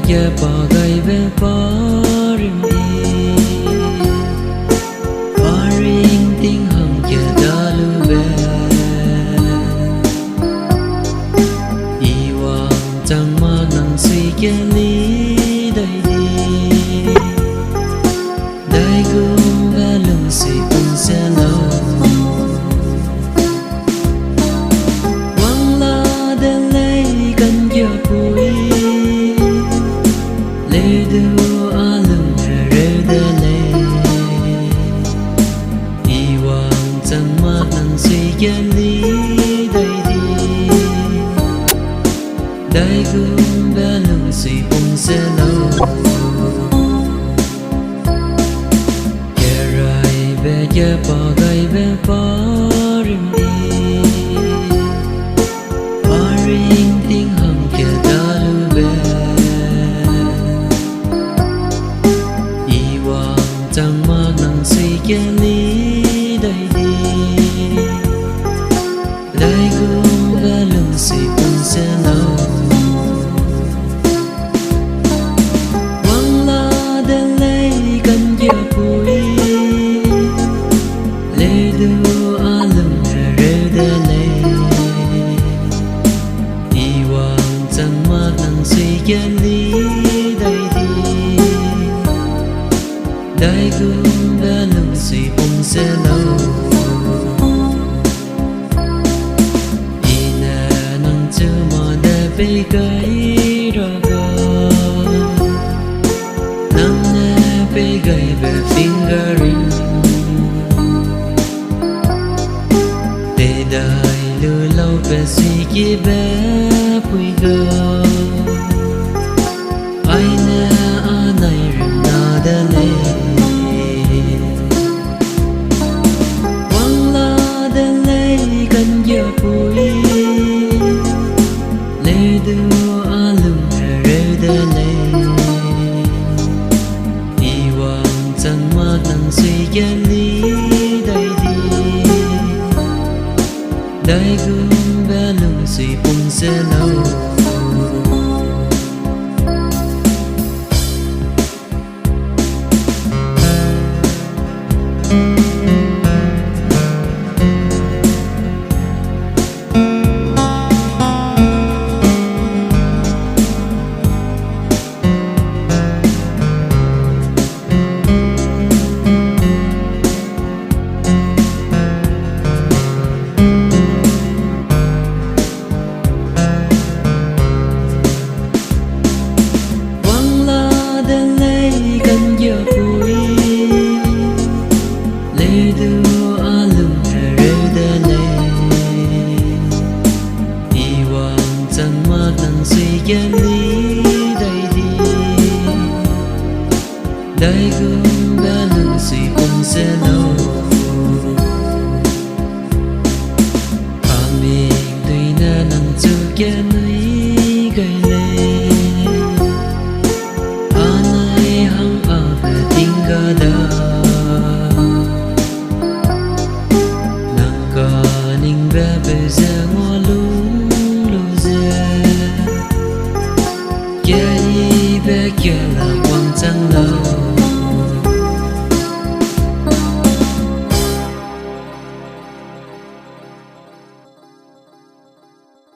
giờ bỏ gầy về bỏ rừng đi bỏ riêng tiếng hồng giờ đã lưu về y hoàng chẳng mà nắng suy kia lý đầy đi đầy gương và lưng suy cũng sẽ lâu quăng la để lấy cần giờ vui lê đưa a lưng rê để lấy y hoàng chẳng mà nắng suy kia lý đầy đi đầy gương và lưng suy cũng sẽ lâu về giờ bỏ gầy về bỏ rừng đi bỏ riêng tiếng hồng kia đã lưu về y hoàng chẳng mà nắng suy kia lý đầy đi đầy gương và lưng suy cũng sẽ lâu quăng la để lấy cần giờ vui đưa a lưng rê để lấy y hoàng chẳng mà nắng suy kia lý đầy đi đầy gương và lưng suy cũng sẽ lâu y nè nắng chưa mà để bị gãy ra gờ nắng nè bị gãy về fingering đời lừa lâu về suy kia bé bùi gờ ai nè a này rừng na đê lê quăng la đê lê cần giờ bùi lê đưa a lưng rê đê lê y hoàng chẳng mà nắng suy kia lý đầy đi đầy gương và lưng suy cũng sẽ lâu cần giờ vui lê đưa a lưng rê để lấy y hoàng chẳng mà nắng suy kia lý đầy đi đầy gương